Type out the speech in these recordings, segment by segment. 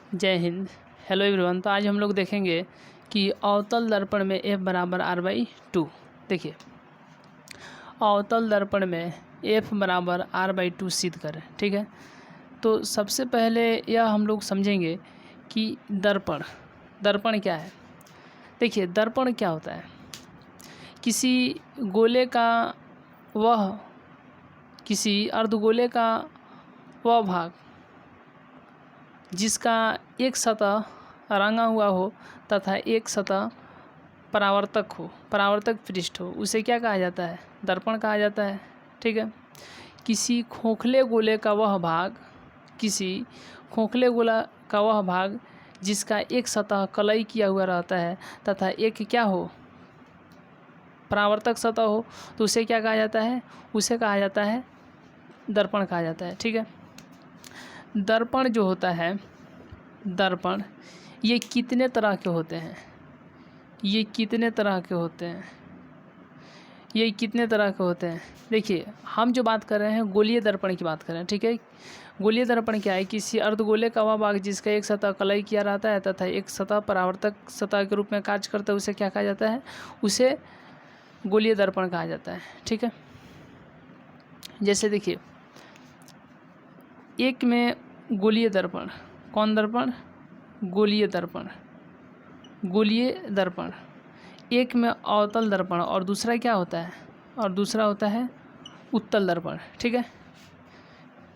जय Hind. Hello everyone. तो आज हम लोग देखेंगे कि अवतल दर्पण में F बराबर R/2। देखिए, अवतल दर्पण में F बराबर R/2 सिद्ध करें। ठीक है, तो सबसे पहले यह हम लोग समझेंगे कि दर्पण क्या है। देखिए, दर्पण क्या होता है, किसी गोले का वह किसी अर्धगोले का वह भाग जिसका एक सतह रंगा हुआ हो तथा एक सतह परावर्तक पृष्ठ हो, उसे क्या कहा जाता है, दर्पण कहा जाता है। ठीक है, किसी खोखले गोले का वह भाग जिसका एक सतह कलई किया हुआ रहता है तथा एक क्या हो, परावर्तक सतह हो, तो उसे क्या कहा जाता है, उसे कहा जाता है दर्पण कहा जाता है। ठीक है, दर्पण जो होता है, दर्पण ये कितने तरह के होते हैं, ये कितने तरह के होते हैं। देखिए, हम जो बात कर रहे हैं गोलीय दर्पण की बात कर रहे हैं। ठीक है, गोलीय दर्पण क्या है, किसी अर्धगोले का वह भाग जिसका एक सतह कलई किया रहता है तथा एक सतह परावर्तक सतह के रूप में कार्य करता है, उसे क्या कहा जाता है, उसे गोलीय दर्पण कहा जाता है। ठीक है, जैसे देखिए, एक में गोलीय दर्पण, कौन दर्पण, गोलीय दर्पण, एक में अवतल दर्पण और दूसरा क्या होता है, और दूसरा होता है उत्तल दर्पण। ठीक है,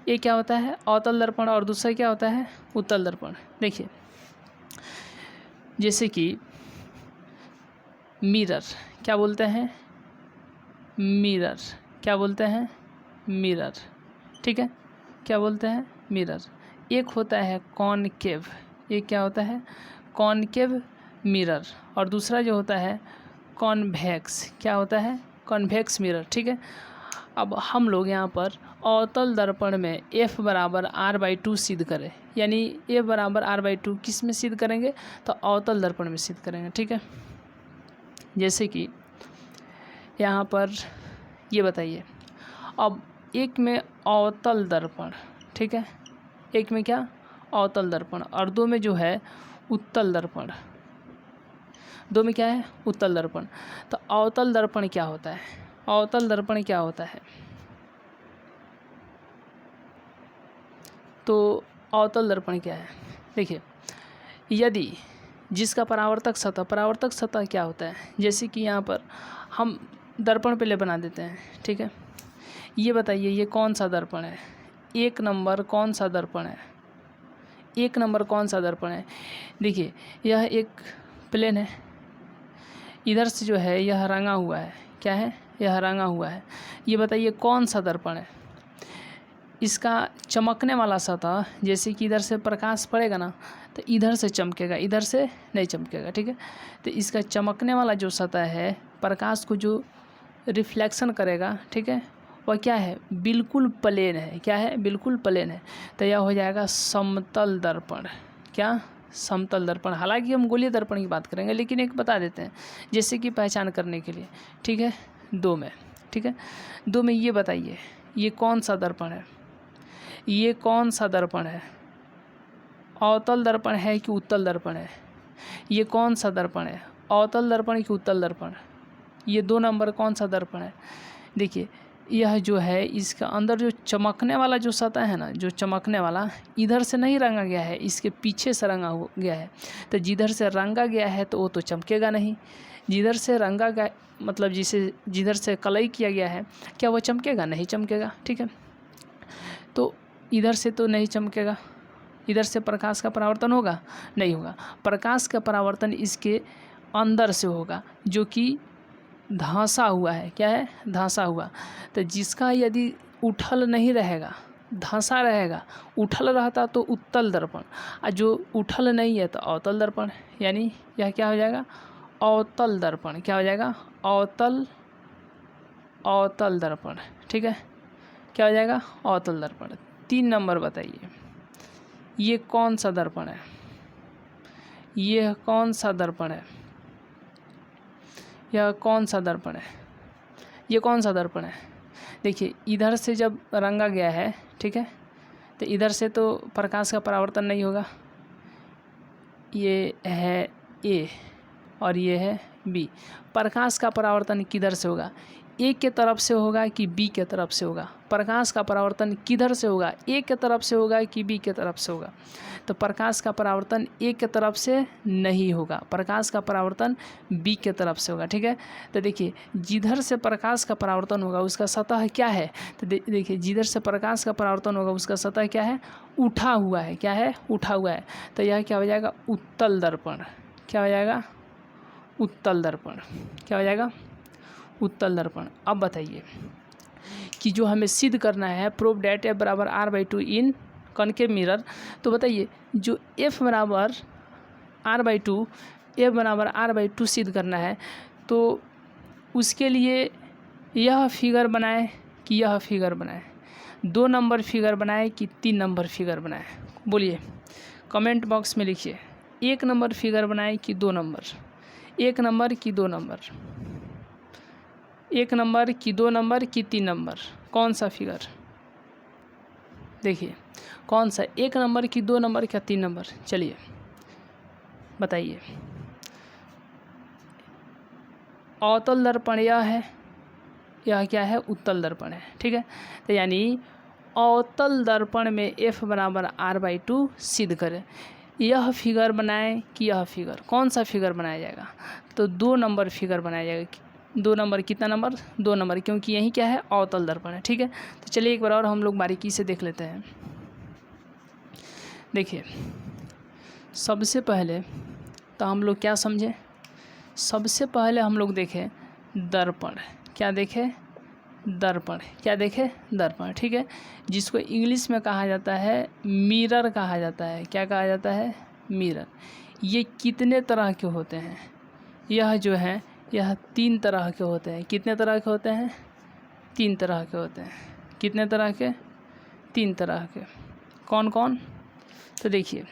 एक क्या होता है, अवतल दर्पण और दूसरा क्या होता है, उत्तल दर्पण। देखिए, जैसे कि मिरर क्या बोलते हैं, मिरर। ठीक है, क्या बोलते हैं, मिरर। एक होता है कॉनकेव, एक क्या होता है, कॉनकेव मिरर, और दूसरा जो होता है कॉन्वेक्स, क्या होता है, कॉन्वेक्स मिरर। ठीक है, अब हम लोग यहाँ पर अवतल दर्पण में F बराबर R/2 सिद्ध करें, यानी F बराबर R/2 किस में सिद्ध करेंगे, तो अवतल दर्पण में सिद्ध करेंगे। ठीक है, जैसे कि यहाँ पर ये बताइए, अब एक में अवतल दर्पण, ठीक है, एक में क्या, अवतल दर्पण, और दो में जो है उत्तल दर्पण, दो में क्या है, उत्तल दर्पण। तो अवतल दर्पण क्या होता है, अवतल दर्पण क्या होता है, तो अवतल दर्पण क्या है। देखिए, यदि जिसका परावर्तक सतह क्या होता है, जैसे कि यहाँ पर हम दर्पण पहले बना देते हैं। ठीक है, ये बताइए ये कौन सा दर्पण है, एक नंबर कौन सा दर्पण है, देखिए यह एक प्लेन है, इधर से जो है यह रंगा हुआ है, क्या है, यह रंगा हुआ है। ये बताइए कौन सा दर्पण है, इसका चमकने वाला सतह, जैसे कि इधर से प्रकाश पड़ेगा ना तो इधर से चमकेगा, इधर से नहीं चमकेगा। ठीक है, तो इसका चमकने वाला जो सतह है, प्रकाश को जो रिफ्लेक्शन करेगा, ठीक है, वह क्या है, बिल्कुल प्लेन है, क्या है, बिल्कुल प्लेन है। तो यह हो जाएगा समतल दर्पण। क्या, समतल दर्पण। हालांकि हम गोलीय दर्पण की बात करेंगे, लेकिन एक बता देते हैं जैसे कि पहचान करने के लिए। ठीक है, दो में, ठीक है, दो में ये बताइए ये कौन सा दर्पण है, ये कौन सा दर्पण है, अवतल दर्पण है कि उत्तल दर्पण है, ये कौन सा दर्पण है, अवतल दर्पण कि उत्तल दर्पण, ये दो नंबर कौन सा दर्पण है। देखिए, यह जो है इसका अंदर जो चमकने वाला जो सतह है ना, जो चमकने वाला इधर से नहीं रंगा गया है, इसके पीछे से रंगा हो गया है। तो जिधर से रंगा गया है तो वो तो चमकेगा नहीं, जिधर से रंगा गया मतलब जिधर से कलई किया गया है, क्या वो चमकेगा, नहीं चमकेगा। ठीक है, तो इधर से तो नहीं चमकेगा, इधर से प्रकाश का परावर्तन होगा, नहीं होगा। प्रकाश का परावर्तन इसके अंदर से होगा, जो कि धंसा हुआ है, क्या है, धंसा हुआ। तो जिसका यदि उठल नहीं रहेगा, धंसा रहेगा, उठल रहता तो उत्तल दर्पण, और जो उठल नहीं है तो अवतल दर्पण, यानी यह क्या हो जाएगा, अवतल दर्पण। क्या हो जाएगा, अवतल दर्पण। ठीक है, क्या हो जाएगा, अवतल दर्पण। 3 नंबर बताइए, ये कौन सा दर्पण है, यह कौन सा दर्पण है, यह कौन सा दर्पण है, ये कौन सा दर्पण है। देखिए, इधर से जब रंगा गया है, ठीक है, तो इधर से तो प्रकाश का परावर्तन नहीं होगा, ये है ए और ये है बी। प्रकाश का परावर्तन किधर से होगा? ए के तरफ से होगा कि बी के तरफ से होगा? प्रकाश का परावर्तन किधर से होगा? ए के तरफ से होगा कि बी के तरफ से होगा? तो प्रकाश का परावर्तन ए के तरफ से नहीं होगा, प्रकाश का परावर्तन बी के तरफ से होगा। ठीक है, तो देखिए जिधर से प्रकाश का परावर्तन होगा उसका सतह क्या है? तो देखिए जिधर से प्रकाश का परावर्तन होगा उसका सतह क्या है? उठा हुआ है। क्या है? उठा हुआ है। तो यह क्या हो जाएगा? उत्तल दर्पण। क्या हो जाएगा? उत्तल दर्पण। क्या हो जाएगा? उत्तल दर्पण। अब बताइए कि जो हमें सिद्ध करना है, प्रूव डेट F बराबर R/2 इन कॉनकेव मिरर, तो बताइए जो F बराबर R/2 F बराबर R/2 सिद्ध करना है, तो उसके लिए यह फिगर बनाए कि यह फिगर बनाए, 2 नंबर फिगर बनाए कि 3 नंबर फिगर बनाए? बोलिए, कमेंट बॉक्स में लिखिए। 1 नंबर फिगर बनाए कि 2 नंबर? 1 नंबर कि 2 नंबर? 1 नंबर कि 2 नंबर कि 3 नंबर? कौन सा फिगर? देखिए कौन सा, 1 नंबर कि 2 नंबर क्या 3 नंबर? चलिए बताइए। अवतल दर्पण यह है, यह क्या है? उत्तल दर्पण है। ठीक है, तो यानी अवतल दर्पण में F बराबर R/2 सिद्ध करें। यह फिगर बनाएं कि यह फिगर? कौन सा फिगर बनाया जाएगा? तो 2 नंबर फिगर बनाया जाएगा। 2 नंबर कितना नंबर? 2 नंबर, क्योंकि यही क्या है? अवतल दर्पण है। ठीक है, तो चलिए एक बार और हम लोग बारीकी से देख लेते हैं। देखिए सबसे पहले तो हम लोग क्या समझें? सबसे पहले हम लोग देखें दर्पण। क्या देखें? दर्पण। क्या देखें? दर्पण। ठीक है, जिसको इंग्लिश में कहा जाता है मिरर कहा जाता है। क्या कहा जाता है? मिरर। ये कितने तरह के होते हैं? यह जो है यह 3 तरह के होते हैं। कितने तरह के होते हैं? 3 तरह के होते हैं। कितने तरह के? 3 तरह के। कौन कौन? तो देखिए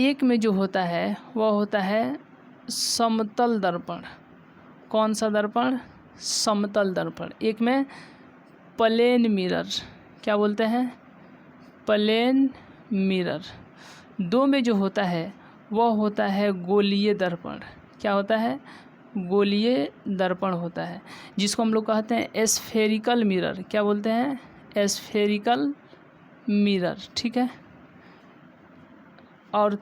एक में जो होता है वह होता है समतल दर्पण। कौन सा दर्पण? समतल दर्पण। एक में प्लेन मिरर। क्या बोलते हैं? Plane mirror. 2 में जो होता है वह होता है गोलीय दर्पण। क्या होता है? गोलीय दर्पण होता है, जिसको हम लोग कहते हैं एस्फेरिकल मिरर। क्या बोलते हैं? एस्फेरिकल मिरर। ठीक है, और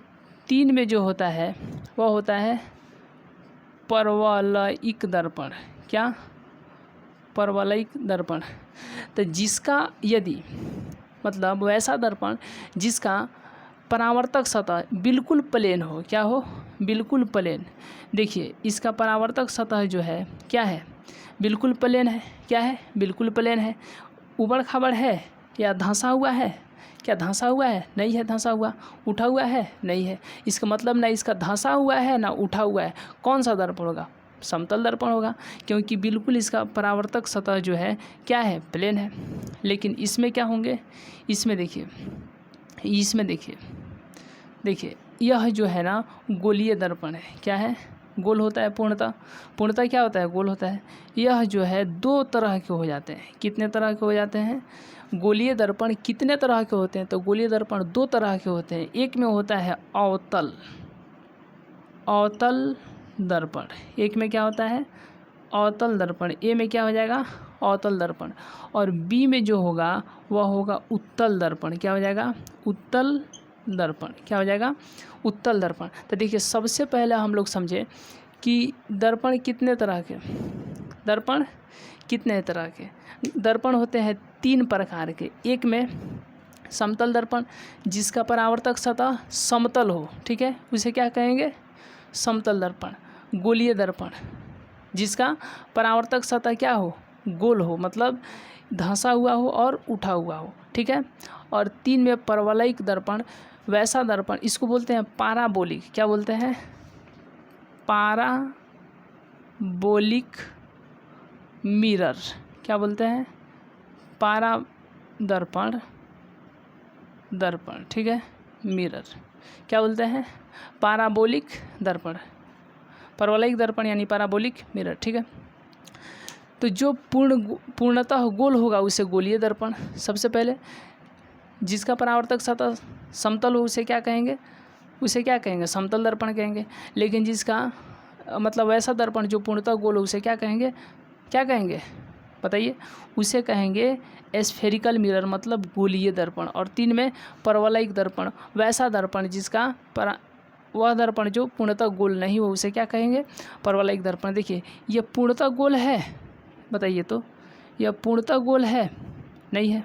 3 में जो होता है वह होता है परवलयिक दर्पण। क्या? परवलयिक दर्पण। तो जिसका यदि मतलब वैसा दर्पण जिसका परावर्तक सतह बिल्कुल प्लेन हो। क्या हो? बिल्कुल प्लेन। देखिए इसका परावर्तक सतह जो है क्या है? बिल्कुल प्लेन है। क्या है? बिल्कुल प्लेन है। उबड़ खाबड़ है या धंसा हुआ है? क्या धंसा हुआ है? नहीं है धंसा हुआ। उठा हुआ है? नहीं है। इसका मतलब ना इसका धंसा हुआ है ना उठा हुआ है। कौन सा दर्पण होगा? समतल दर्पण होगा, क्योंकि बिल्कुल इसका परावर्तक सतह जो है क्या है? प्लेन है। लेकिन इसमें क्या होंगे? इसमें देखिए, इसमें देखिए यह जो है ना गोलीय दर्पण है। क्या है? गोल होता है पूर्णतः क्या होता है? गोल होता है। यह जो है 2 तरह के हो जाते हैं। कितने तरह के हो जाते हैं? गोलीय दर्पण कितने तरह के होते हैं? तो गोलीय दर्पण 2 तरह के होते हैं। एक में होता है अवतल दर्पण। एक में क्या होता है? अवतल दर्पण। ए में क्या हो जाएगा? अवतल दर्पण। और बी में जो होगा वह होगा उत्तल दर्पण। क्या हो जाएगा? उत्तल दर्पण। क्या हो जाएगा? उत्तल दर्पण। तो देखिए सबसे पहले हम लोग समझे कि दर्पण कितने तरह के? दर्पण कितने तरह के? दर्पण होते हैं 3 प्रकार के। एक में समतल दर्पण, जिसका परावर्तक सतह समतल हो। ठीक है, उसे क्या कहेंगे? समतल दर्पण। गोलीय दर्पण, जिसका परावर्तक सतह क्या हो? गोल हो, मतलब धंसा हुआ हो और उठा हुआ हो। ठीक है, और 3 में परवलयिक दर्पण, वैसा दर्पण, इसको बोलते हैं पाराबोलिक। क्या बोलते हैं? Parabolic mirror. क्या बोलते हैं? पारा दर्पण। ठीक है, मिरर क्या बोलते हैं? पाराबोलिक दर्पण। परवलयिक दर्पण यानी पाराबोलिक मिरर। ठीक है, तो जो पूर्णतः गोल होगा उसे गोलीय दर्पण। सबसे पहले जिसका परावर्तक सतह समतल हो उसे क्या कहेंगे? उसे क्या कहेंगे, समतल दर्पण कहेंगे। लेकिन जिसका मतलब वैसा दर्पण जो पूर्णतः गोल हो उसे क्या कहेंगे, क्या कहेंगे बताइए, उसे कहेंगे एस्फेरिकल मिरर, मतलब गोलीय दर्पण। और 3 में परवलयिक दर्पण, वैसा दर्पण जिसका वह दर्पण जो पूर्णतः गोल नहीं हो उसे क्या कहेंगे, परवलयिक दर्पण। देखिए यह पूर्णतः गोल है, बताइए तो यह पूर्णतः गोल है, नहीं है,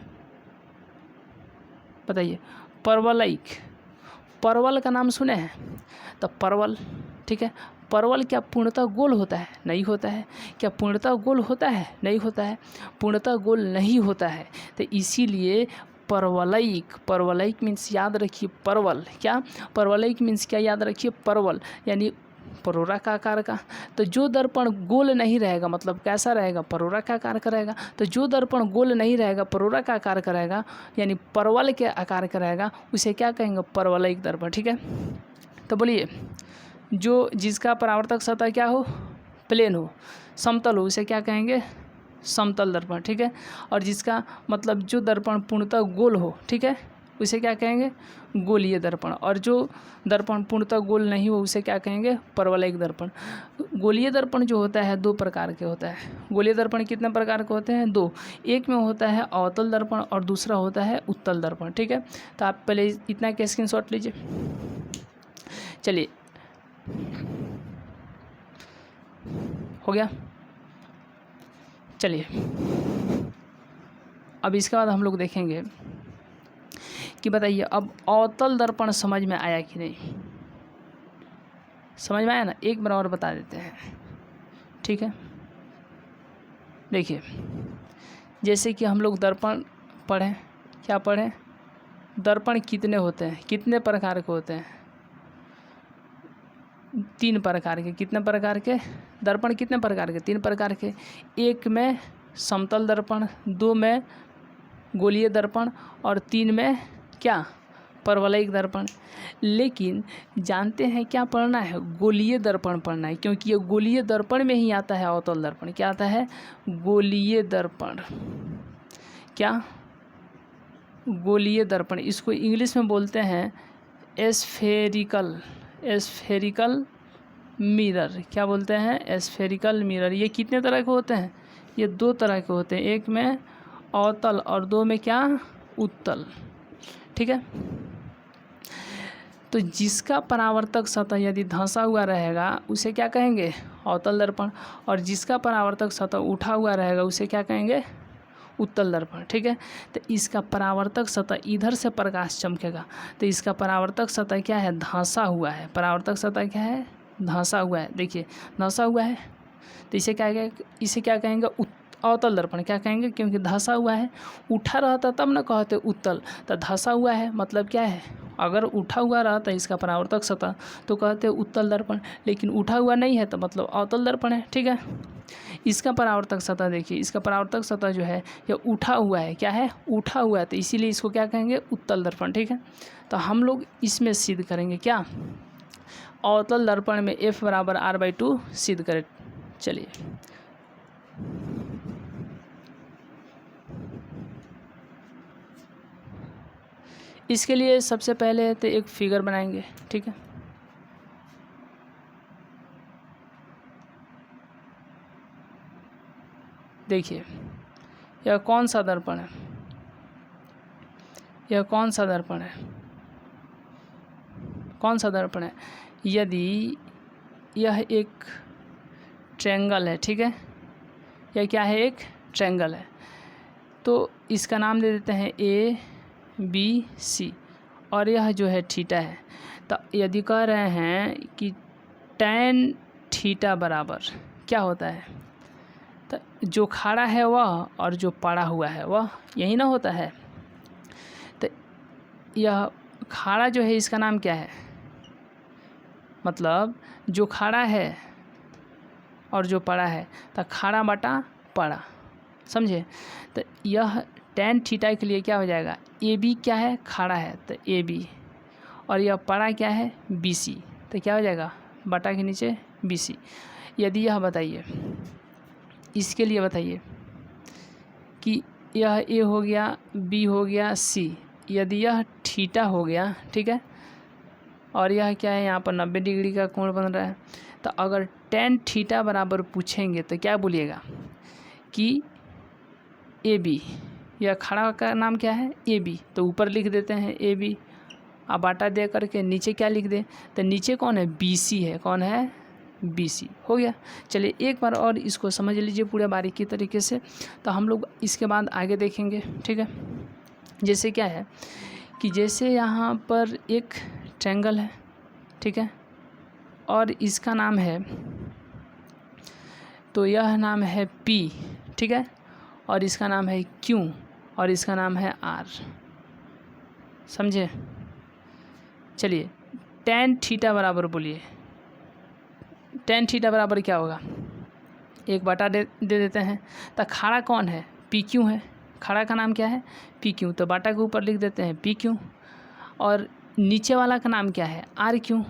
बताइए। परवलयिक, परवल का नाम सुने हैं, तो परवल, ठीक है। परवल क्या पूर्णतः गोल होता है, नहीं होता है। क्या पूर्णतः गोल होता है, नहीं होता है, पूर्णतः गोल नहीं होता है। तो इसीलिए परवलयिक, परवलयिक मीन्स याद रखिए परवल, क्या परवलयिक मीन्स क्या, याद रखिए परवल यानी परोरा का आकार का। तो जो दर्पण गोल नहीं रहेगा, मतलब कैसा रहेगा, परोरा का आकार का रहेगा। तो जो दर्पण गोल नहीं रहेगा, परोरा का आकार का रहेगा, यानी परवल के आकार का रहेगा, उसे क्या कहेंगे, परवलयिक दर्पण, ठीक है। तो बोलिए, जो जिसका परावर्तक सतह क्या हो, प्लेन हो, समतल हो, उसे क्या कहेंगे, समतल दर्पण, ठीक है। और जिसका मतलब जो दर्पण पूर्णतः गोल हो, ठीक है, उसे क्या कहेंगे, गोलीय दर्पण। और जो दर्पण पूर्णतः गोल नहीं हो उसे क्या कहेंगे, परवलयिक दर्पण। गोलीय दर्पण जो होता है 2 प्रकार के होता है। गोलीय दर्पण कितने प्रकार के होते हैं, 2। एक में होता है अवतल दर्पण और दूसरा होता है उत्तल दर्पण, ठीक है। तो आप पहले इतना के स्क्रीनशॉट लीजिए। चलिए, हो गया। चलिए अब इसके बाद हम लोग देखेंगे कि बताइए अब अवतल दर्पण समझ में आया कि नहीं, समझ में आया ना, एक बार और बता देते हैं, ठीक है। देखिए जैसे कि हम लोग दर्पण पढ़ें, क्या पढ़ें, दर्पण कितने होते हैं, कितने प्रकार के होते हैं, 3 प्रकार के। कितने प्रकार के दर्पण, कितने प्रकार के, 3 प्रकार के। एक में समतल दर्पण, 2 में गोलीय दर्पण और 3 में क्या, परवलयिक दर्पण। लेकिन जानते हैं क्या पढ़ना है, गोलीय दर्पण पढ़ना है, क्योंकि ये गोलीय दर्पण में ही आता है अवतल दर्पण। क्या आता है, गोलीय दर्पण, क्या, गोलीय दर्पण। इसको इंग्लिश में बोलते हैं एस्फेरिकल, एस्फेरिकल मिरर। क्या बोलते हैं, एस्फेरिकल मिरर। ये कितने तरह के होते हैं, ये 2 तरह के होते हैं, एक में अवतल और 2 में क्या, उत्तल, ठीक है। तो जिसका परावर्तक सतह यदि धंसा हुआ रहेगा उसे क्या कहेंगे, अवतल दर्पण। और जिसका परावर्तक सतह उठा हुआ रहेगा उसे क्या कहेंगे, उत्तल दर्पण, ठीक है। तो इसका परावर्तक सतह इधर से प्रकाश चमकेगा, तो इसका परावर्तक सतह क्या है, धंसा हुआ है। परावर्तक सतह क्या है, धंसा हुआ है। देखिए धंसा हुआ है, तो इसे क्या कहेंगे, अवतल दर्पण। क्या कहेंगे, क्योंकि धंसा हुआ है। उठा रहता तब न कहते उत्तल, तो धंसा हुआ है मतलब क्या है, अगर उठा हुआ रहता है इसका परावर्तक सतह तो कहते उत्तल दर्पण, लेकिन उठा हुआ नहीं है तो मतलब अवतल दर्पण है, ठीक है। इसका परावर्तक सतह देखिए, इसका परावर्तक सतह जो है यह उठा हुआ है, क्या है, उठा हुआ है, तो इसीलिए इसको क्या कहेंगे, उत्तल दर्पण, ठीक है। तो हम लोग इसमें सिद्ध करेंगे क्या, अवतल दर्पण में F बराबर R/2 सिद्ध करें। चलिए इसके लिए सबसे पहले तो एक फिगर बनाएंगे, ठीक है। देखिए यह कौन सा दर्पण है, यह कौन सा दर्पण है, कौन सा दर्पण है। यदि यह एक ट्रायंगल है, ठीक है, यह क्या है, एक ट्रायंगल है, तो इसका नाम दे देते हैं ABC और यह जो है थीटा है। तो यदि कह रहे हैं कि tan थीटा बराबर क्या होता है, तो जो खड़ा है वह और जो पड़ा हुआ है वह, यही ना होता है। तो यह खड़ा जो है इसका नाम क्या है, मतलब जो खड़ा है और जो पड़ा है, तो खड़ा बटा पड़ा, समझे। तो यह tan थीटा के लिए क्या हो जाएगा, AB क्या है, खड़ा है तो AB, और यह पड़ा क्या है, BC, तो क्या हो जाएगा, बटा के नीचे BC। यदि यह बताइए, इसके लिए बताइए कि यह A हो गया, B हो गया, C, यदि यह थीटा हो गया, ठीक है, और यह क्या है, यहाँ पर 90 डिग्री का कोण बन रहा है। तो अगर tan थीटा बराबर पूछेंगे तो क्या बोलिएगा कि AB, यह खड़ा का नाम क्या है AB, तो ऊपर लिख देते हैं AB। अब बाटा दे करके नीचे क्या लिख दे, तो नीचे कौन है BC है, कौन है BC। हो गया। चलिए एक बार और इसको समझ लीजिए पूरा बारीकी तरीके से, तो हम लोग इसके बाद आगे देखेंगे। ठीक है, जैसे क्या है कि जैसे यहाँ पर एक ट्रायंगल है, ठीक है, और इसका नाम है, तो यह नाम है P, ठीक है, और इसका नाम है Q, और इसका नाम है R। समझे। चलिए tan थीटा बराबर बोलिए, tan थीटा बराबर क्या होगा, एक बटा दे देते हैं। तो खड़ा कौन है PQ है, खड़ा का नाम क्या है PQ, तो बाटा के ऊपर लिख देते हैं PQ, और नीचे वाला का नाम क्या है RQ।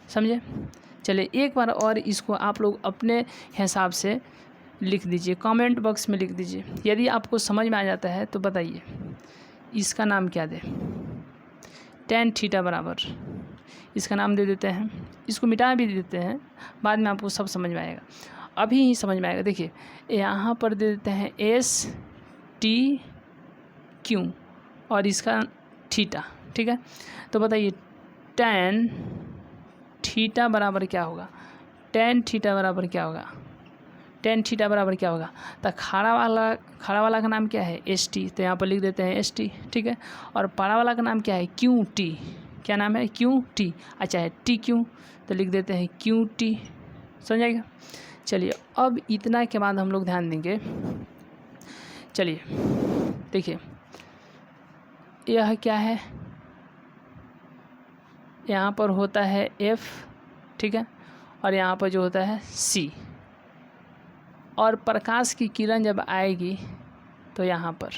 समझे। चलिए एक बार और इसको आप लोग अपने हिसाब से लिख दीजिए, कमेंट बॉक्स में लिख दीजिए। यदि आपको समझ में आ जाता है तो बताइए इसका नाम क्या दे, tan थीटा बराबर, इसका नाम दे देते हैं, इसको मिटा भी देते हैं, बाद में आपको सब समझ में आएगा, अभी ही समझ में आएगा। देखिए यहाँ पर दे देते हैं STQ और इसका थीटा, ठीक है। तो बताइए tan थीटा बराबर क्या होगा, tan थीटा बराबर क्या होगा, tan थीटा बराबर क्या होगा। तो खड़ा वाला का नाम क्या है ST, तो यहाँ पर लिख देते हैं ST, ठीक है। और पारा वाला का नाम क्या है QT, क्या नाम है QT, अच्छा है TQ, तो लिख देते हैं QT। समझ आएगा। चलिए अब इतना के बाद हम लोग ध्यान देंगे। चलिए देखिए यह क्या है, यहाँ पर होता है F, ठीक है, और यहाँ पर जो होता है C, और प्रकाश की किरण जब आएगी तो यहाँ पर,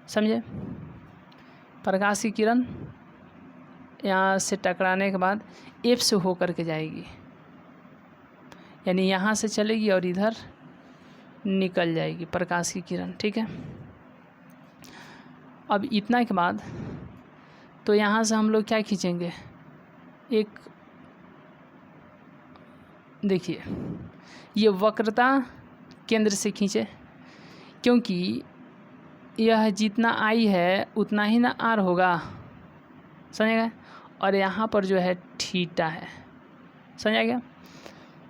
समझे, प्रकाश की किरण यहाँ से टकराने के बाद F से होकर के जाएगी, यानी यहाँ से चलेगी और इधर निकल जाएगी प्रकाश की किरण, ठीक है। अब इतना के बाद तो यहाँ से हम लोग क्या खींचेंगे, एक देखिए ये वक्रता केंद्र से खींचे, क्योंकि यह जितना I है उतना ही ना R होगा, समझेगा। और यहाँ पर जो है थीटा है, समझा गया।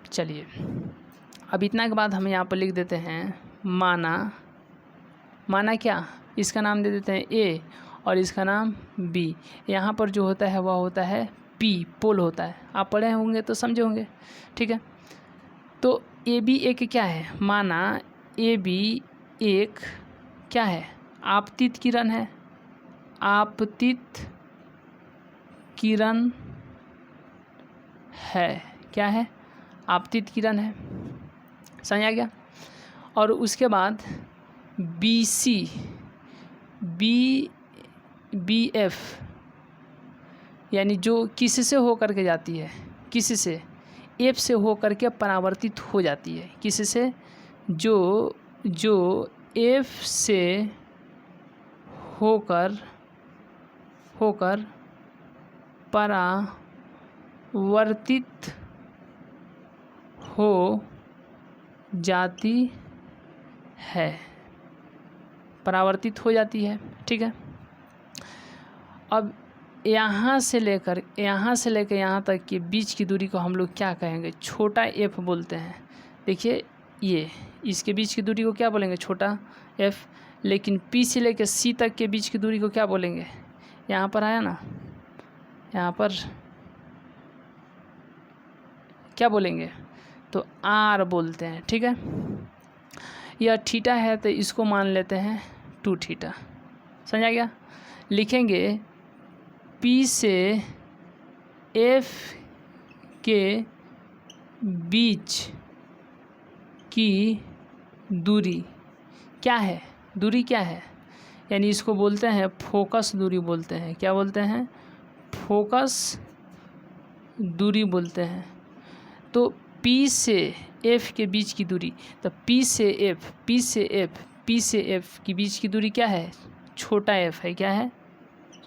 चलिए अब इतना के बाद हम यहाँ पर लिख देते हैं माना क्या, इसका नाम दे देते हैं A और इसका नाम B। यहाँ पर जो होता है वह होता है P, पोल होता है, आप पढ़े होंगे तो समझे होंगे, ठीक है। तो AB एक क्या है, माना AB एक क्या है, आपतित किरण है, आपतित किरण है, क्या है आपतित किरण है, समझ आ गया। और उसके बाद BC BF यानी जो किससे होकर के जाती है, किससे F से होकर के परावर्तित हो जाती है, किससे, जो F से होकर परावर्तित हो जाती है, परावर्तित हो जाती है, ठीक है। अब यहाँ से लेकर यहाँ तक के बीच की दूरी को हम लोग क्या कहेंगे, छोटा f बोलते हैं। देखिए ये इसके बीच की दूरी को क्या बोलेंगे, छोटा f। लेकिन P से लेकर C तक के बीच की दूरी को क्या बोलेंगे, यहाँ पर आया ना, यहाँ पर क्या बोलेंगे, तो R बोलते हैं, ठीक है। यह थीटा है तो इसको मान लेते हैं 2 थीटा, समझ आ गया। लिखेंगे P से F के बीच की दूरी क्या है, दूरी क्या है, यानी इसको बोलते हैं फोकस दूरी बोलते हैं, क्या बोलते हैं, फोकस दूरी बोलते हैं। तो P से F के बीच की दूरी, तो P से F के बीच की दूरी क्या है, छोटा f है, क्या है,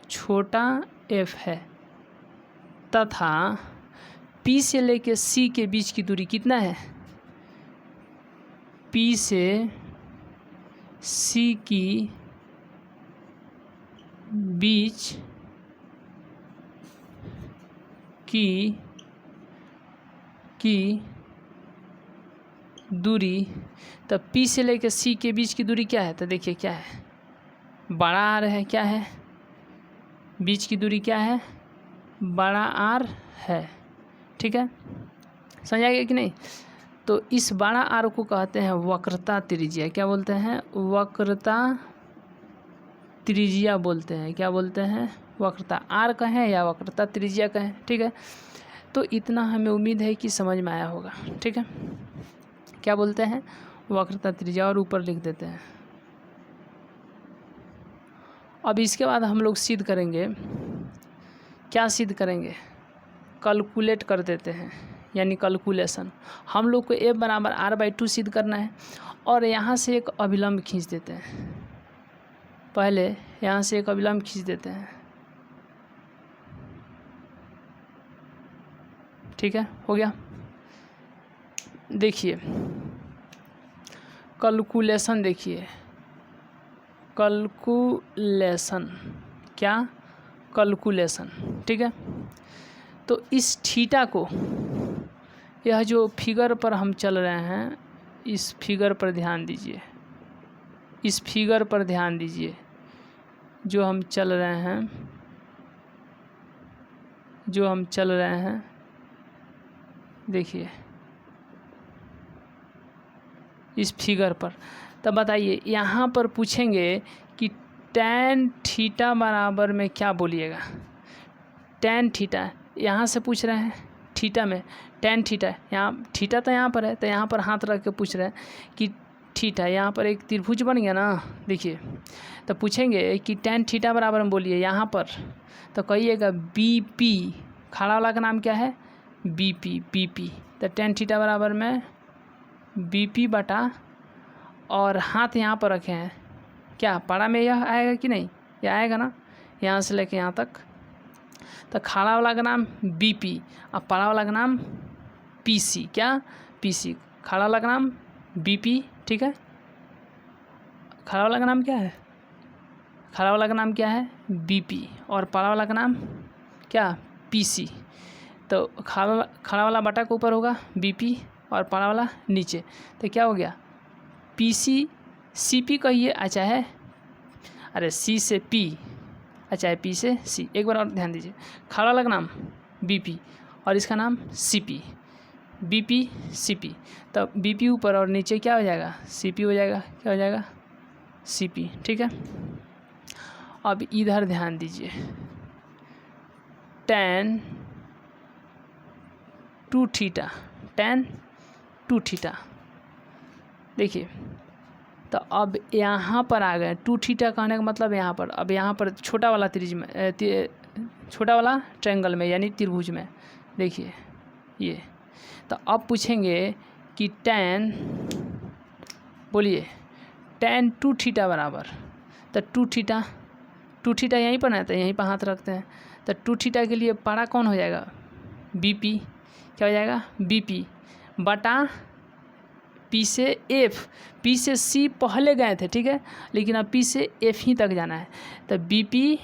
छोटा एफ है तथा पी से लेके सी के बीच की दूरी कितना है, पी से सी की बीच की दूरी, तो पी से लेकर सी के बीच की दूरी क्या है, तो देखिए क्या है, बड़ा आर है, क्या है, बीच की दूरी क्या है, बड़ा आर है। ठीक है, समझ आ गया कि नहीं। तो इस बड़ा आर को कहते हैं वक्रता त्रिज्या। क्या बोलते हैं, वक्रता त्रिज्या बोलते हैं। क्या बोलते हैं, वक्रता आर कहें या वक्रता त्रिज्या कहें। ठीक है, तो इतना हमें उम्मीद है कि समझ में आया होगा। ठीक है, क्या बोलते हैं, वक्रता त्रिज्या, और ऊपर लिख देते हैं। अब इसके बाद हम लोग सिद्ध करेंगे, क्या सिद्ध करेंगे, कैलकुलेट कर देते हैं, यानी कैलकुलेशन। हम लोग को F बराबर R/2 सिद्ध करना है, और यहाँ से एक अभिलंब खींच देते हैं। पहले यहाँ से एक अभिलंब खींच देते हैं। ठीक है, हो गया। देखिए कैलकुलेशन, देखिए कैलकुलेशन, क्या, कैलकुलेशन। ठीक है, तो इस थीटा को, यह जो फिगर पर हम चल रहे हैं, इस फिगर पर ध्यान दीजिए, इस फिगर पर ध्यान दीजिए, जो हम चल रहे हैं, जो हम चल रहे हैं, देखिए इस फिगर पर। तब बताइए, यहाँ पर पूछेंगे कि tan थीटा बराबर में क्या बोलिएगा, tan थीटा, यहाँ से पूछ रहे हैं थीटा में, tan थीटा, यहाँ थीटा तो यहाँ पर है, तो यहाँ पर हाथ रख के पूछ रहे हैं कि थीटा, यहाँ पर एक त्रिभुज बन गया ना। देखिए, तो पूछेंगे कि tan थीटा बराबर में बोलिए यहाँ पर, तो कहिएगा BP, खड़ा वाला का नाम क्या है, BP। तो tan थीटा बराबर में BP बटा, और हाथ यहाँ पर रखे हैं, क्या पारा में यह आएगा कि नहीं, यह आएगा ना, यहाँ से लेके यहाँ तक। तो खड़ा वाला का नाम BP और पारा वाला का नाम PC, क्या, PC, खड़ा वाला का नाम BP। ठीक है, खड़ा वाला का नाम क्या है, खड़ा वाला का नाम क्या है, BP, और पारा वाला का नाम क्या, PC। तो खड़ा वाला बटा के ऊपर होगा BP, और पारा वाला नीचे, तो क्या हो गया, PC CP कहिए, अच्छा है, अरे C से P, अच्छा है P से C। एक बार और ध्यान दीजिए, खड़ा वाला का नाम BP और इसका नाम CP, BP CP। तब BP ऊपर और नीचे क्या हो जाएगा, CP हो जाएगा, क्या हो जाएगा, CP। ठीक है, अब इधर ध्यान दीजिए, tan 2 थीटा, tan 2 थीटा। देखिए, तो अब यहाँ पर आ गए, 2 थीटा कहने का मतलब यहाँ पर, अब यहाँ पर छोटा वाला त्रिज्य में, छोटा वाला ट्रायंगल में, यानी त्रिभुज में। देखिए ये, तो अब पूछेंगे कि tan, बोलिए tan 2 थीटा बराबर, तो 2 थीटा यहीं पर है, तो यहीं पर हाथ रखते हैं। तो 2 थीटा के लिए पारा कौन हो जाएगा, BP, क्या हो जाएगा, BP बटा P से F, P से C पहले गए थे। ठीक है, लेकिन अब P से F ही तक जाना है, तो BP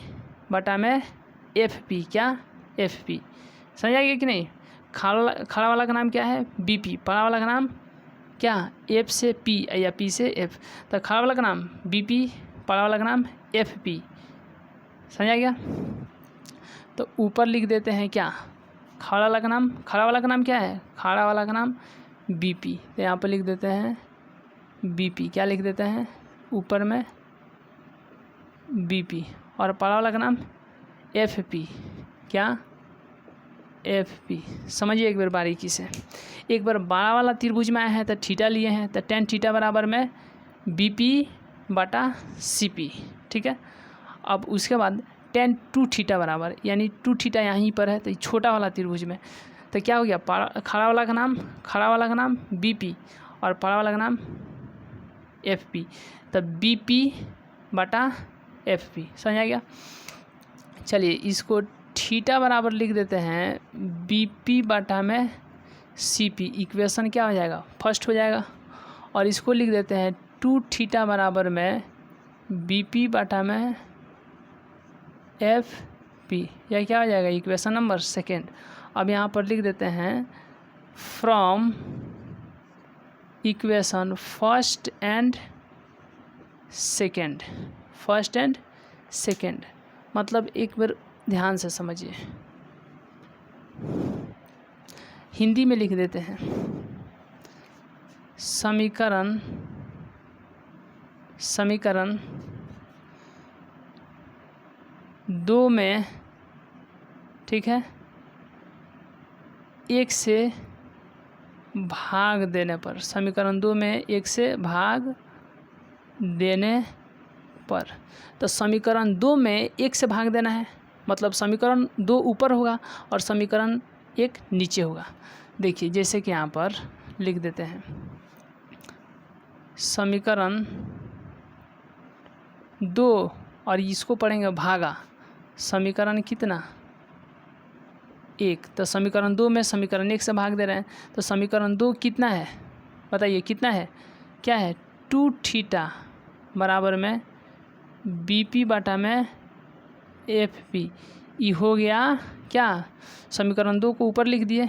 बटा में FP, क्या, FP। समझ आ गया कि नहीं। खड़ा वाला का नाम क्या है, BP, पड़ा वाला का नाम क्या, F से P या P से F। तो खड़ा वाला का नाम BP, पड़ा वाला का नाम FP। समझ आ गया। तो ऊपर लिख देते हैं क्या, खड़ा वाला का नाम क्या है, खड़ा वाला का नाम BP। तो यहाँ पर लिख देते हैं BP, क्या लिख देते हैं ऊपर में BP, और पड़ा वाला का नाम FP, क्या, FP। समझिए एक बार बारीकी से, एक बार बड़ा वाला त्रिभुज में आए हैं तो थीटा लिए हैं, तो tan थीटा बराबर में BP बटा CP। ठीक है, अब उसके बाद tan 2 थीटा बराबर, यानी 2 थीटा यहीं पर है, तो छोटा वाला त्रिभुज में, तो क्या हो गया, खड़ा वाला का नाम BP और पड़ा वाला का नाम FP, तो BP बटा FP। समझ आ गया। चलिए इसको थीटा बराबर लिख देते हैं BP बटा में CP। इक्वेशन क्या हो जाएगा, फर्स्ट हो जाएगा। और इसको लिख देते हैं 2 थीटा बराबर में BP बटा में FP। यह क्या हो जाएगा, इक्वेशन नंबर सेकेंड। अब यहाँ पर लिख देते हैं from equation first and second. First and second मतलब एक बार ध्यान से समझिए, हिंदी में लिख देते हैं समीकरण 2 में, ठीक है, 1 से भाग देने पर, समीकरण 2 में 1 से भाग देने पर, तो समीकरण 2 में 1 से भाग देना है, मतलब समीकरण 2 ऊपर होगा और समीकरण 1 नीचे होगा। देखिए जैसे कि यहाँ पर लिख देते हैं समीकरण 2 और इसको पढ़ेंगे भागा, समीकरण कितना 1, तो समीकरण 2 में समीकरण 1 से भाग दे रहे हैं, तो समीकरण 2 कितना है बताइए, कितना है, क्या है 2 थीटा बराबर में BP बटा में FP। ये हो गया क्या, समीकरण 2 को ऊपर लिख दिए,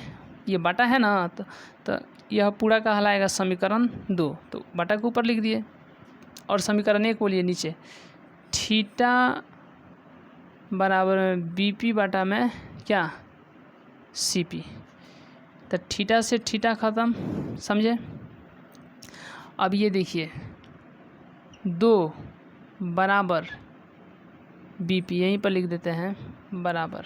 ये बटा है ना, तो यह पूरा कहलाएगा समीकरण 2, तो बटा के ऊपर लिख दिए। और समीकरण 1 बोलिए नीचे, थीटा बराबर में BP बटा में क्या CP। तो थीटा से थीटा ख़त्म, समझे। अब ये देखिए 2 बराबर BP, यहीं पर लिख देते हैं बराबर,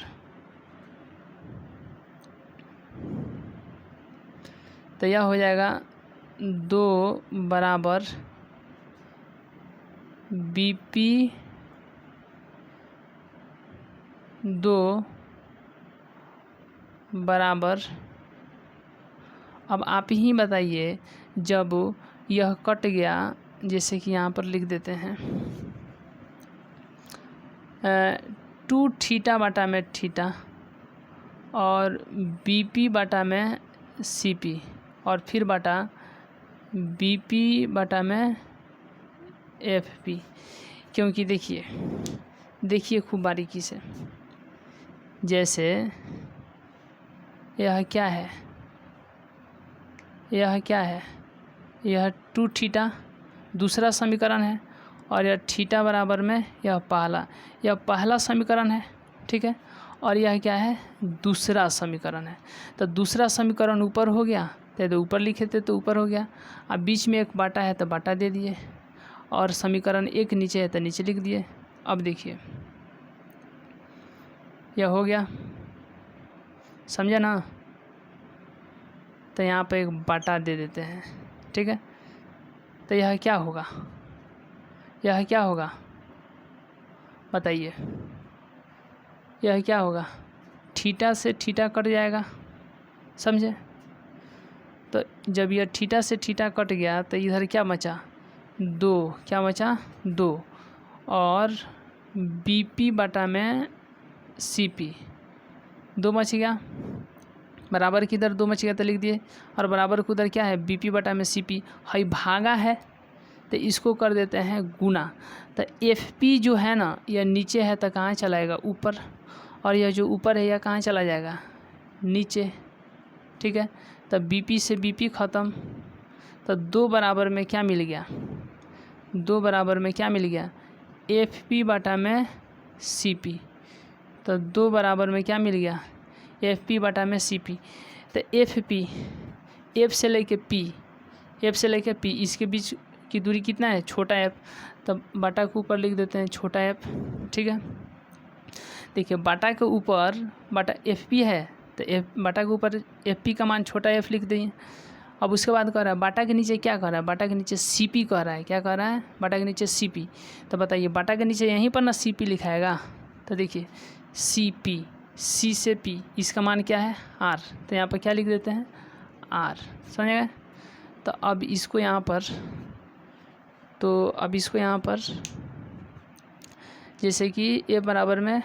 तो यह हो जाएगा 2 बराबर BP 2 बराबर, अब आप ही बताइए जब यह कट गया, जैसे कि यहाँ पर लिख देते हैं 2 थीटा बटा में थीटा और BP बटा में CP और फिर बटा BP बटा में FP। क्योंकि देखिए खूब बारीकी से, जैसे यह क्या है, यह 2 थीटा दूसरा समीकरण है और यह थीटा बराबर में यह पहला समीकरण है, ठीक है, और यह क्या है दूसरा समीकरण है। तो दूसरा समीकरण ऊपर हो गया, तो ऊपर लिखे थे तो ऊपर हो गया। अब बीच में एक बाटा है तो बाटा दे दिए, और समीकरण 1 नीचे है तो नीचे लिख दिए। अब देखिए यह हो गया, समझा ना। तो यहाँ पे एक बाटा दे देते हैं, ठीक है। तो यह क्या होगा, बताइए, यह क्या होगा, थीटा से थीटा कट जाएगा, समझे। तो जब यह थीटा से थीटा कट गया तो इधर क्या बचा 2, क्या बचा 2, और BP बटा में CP 2 बच गया, बराबर की इधर 2 बच गया तो लिख दिए, और बराबर को उधर क्या है BP बटा में CP है, भागा है तो इसको कर देते हैं गुना। तो FP जो है ना यह नीचे है तो कहाँ चलाएगा ऊपर, और यह जो ऊपर है यह कहाँ चला जाएगा नीचे, ठीक है। तो BP से BP ख़त्म, तो 2 बराबर में क्या मिल गया, 2 बराबर में क्या मिल गया FP बटा में CP। तो 2 बराबर में क्या मिल गया FP बटा में CP। तो FP F से लेके P इसके बीच की दूरी कितना है छोटा f, तब बाटा के ऊपर लिख देते हैं छोटा f, ठीक है। देखिए बाटा के ऊपर बाटा FP है तो बाटा के ऊपर FP का मान छोटा f लिख देंगे। अब उसके बाद कह रहा है बाटा के नीचे क्या कह रहा है, बाटा के नीचे CP कह रहा है, क्या कह रहा है बाटा के नीचे CP। तो बताइए बाटा के नीचे यहीं पर ना CP लिखाएगा, तो देखिए CP, C से P इसका मान क्या है R, तो यहाँ पर क्या लिख देते हैं R, समझ गए। तो अब इसको यहाँ पर जैसे कि A बराबर में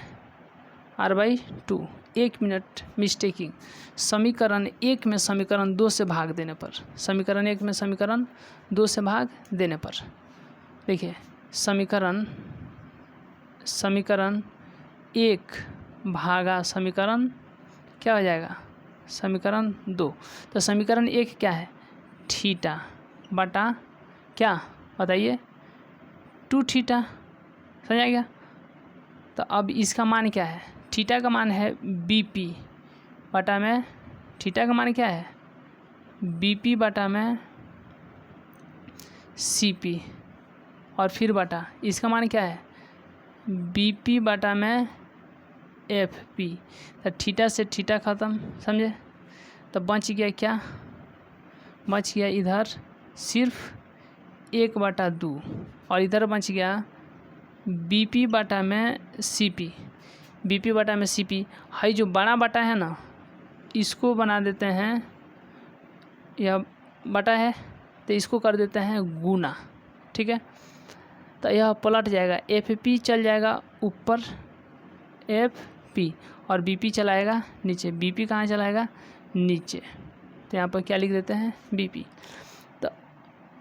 r/2। 1 minute mistaking. समीकरण 1 में समीकरण 2 से भाग देने पर, समीकरण 1 में समीकरण 2 से भाग देने पर, देखिए समीकरण 1 भागा समीकरण क्या हो जाएगा, समीकरण 2। तो समीकरण 1 क्या है, थीटा बटा क्या बताइए, 2 थीटा। समझ आ गया। तो अब इसका मान क्या है, थीटा का मान है BP बटा में, थीटा का मान क्या है BP बटा में CP, और फिर बटा इसका मान क्या है BP बटा में FP। तो थीटा से थीटा ख़त्म, समझे। तो बच गया क्या, बच गया इधर सिर्फ 1/2, और इधर बच गया BP बटा में CP। BP बटा में CP है, जो बड़ा बटा है ना इसको बना देते हैं, यह बटा है तो इसको कर देते हैं गुना, ठीक है। तो यह पलट जाएगा, FP चल जाएगा ऊपर FP, और BP चलाएगा नीचे। BP कहाँ चलाएगा, नीचे। तो यहाँ पर क्या लिख देते हैं BP। तो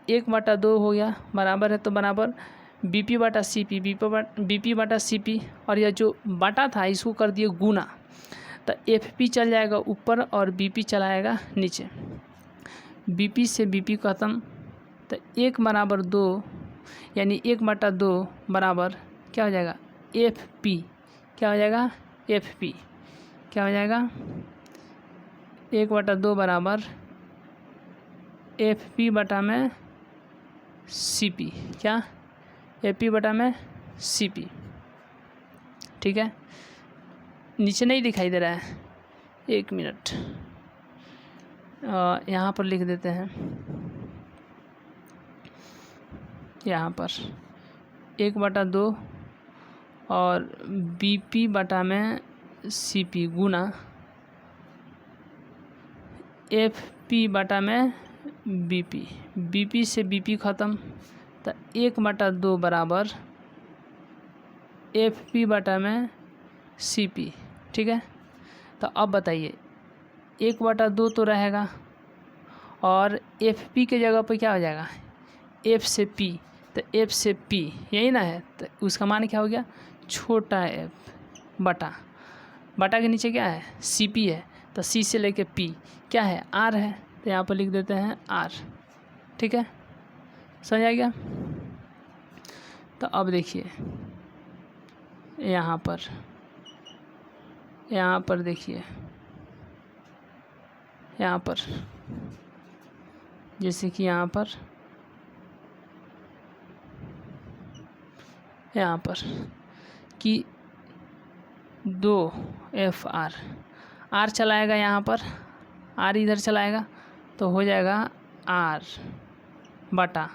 1/2 हो गया, बराबर है तो बराबर BP बटा CP, BP बटा CP, और यह जो बटा था इसको कर दिए गुना। तो FP चल जाएगा ऊपर और BP चलाएगा नीचे। BP से BP ख़त्म, तो 1/2 यानी 1/2 बराबर क्या हो जाएगा FP। क्या हो जाएगा FP, क्या हो जाएगा 1/2 बराबर FP बटा में CP। क्या FP बटा में CP, ठीक है। नीचे नहीं दिखाई दे रहा है, 1 मिनट यहाँ पर लिख देते हैं, यहाँ पर 1/2 और BP बटा में CP गुना FP बटा में BP। BP से BP ख़त्म, तो 1/2 बराबर FP बटा में CP, ठीक है। तो अब बताइए 1/2 तो रहेगा, और FP के जगह पर क्या हो जाएगा F से P। तो F से P यही ना है, तो उसका मान क्या हो गया छोटा f बटा के नीचे क्या है CP है, तो C से लेके P क्या है R है, तो यहाँ पर लिख देते हैं R, ठीक है। समझ आ गया। तो अब देखिए यहाँ पर देखिए, यहाँ पर जैसे कि यहाँ पर कि 2FR, R चलाएगा यहाँ पर, R इधर चलाएगा तो हो जाएगा R बटा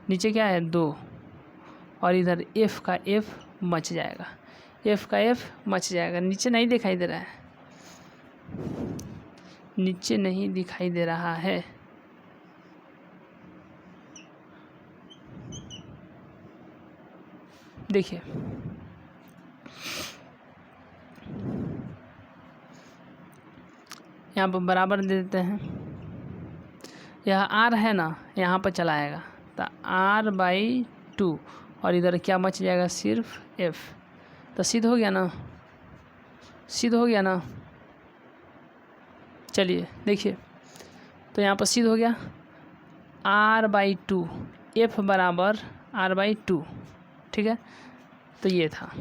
नीचे क्या है 2, और इधर F का F मच जाएगा, F का F मच जाएगा। नीचे नहीं दिखाई दे रहा है, नीचे नहीं दिखाई दे रहा है। देखिए यहाँ पर बराबर दे देते हैं, यह R है ना यहाँ पर चलाएगा तो R/2, और इधर क्या बच जाएगा सिर्फ F। तो सिद्ध हो गया ना, सिद्ध हो गया ना। चलिए देखिए, तो यहाँ पर सिद्ध हो गया R/2, F बराबर R/2, ठीक है। तो ये था।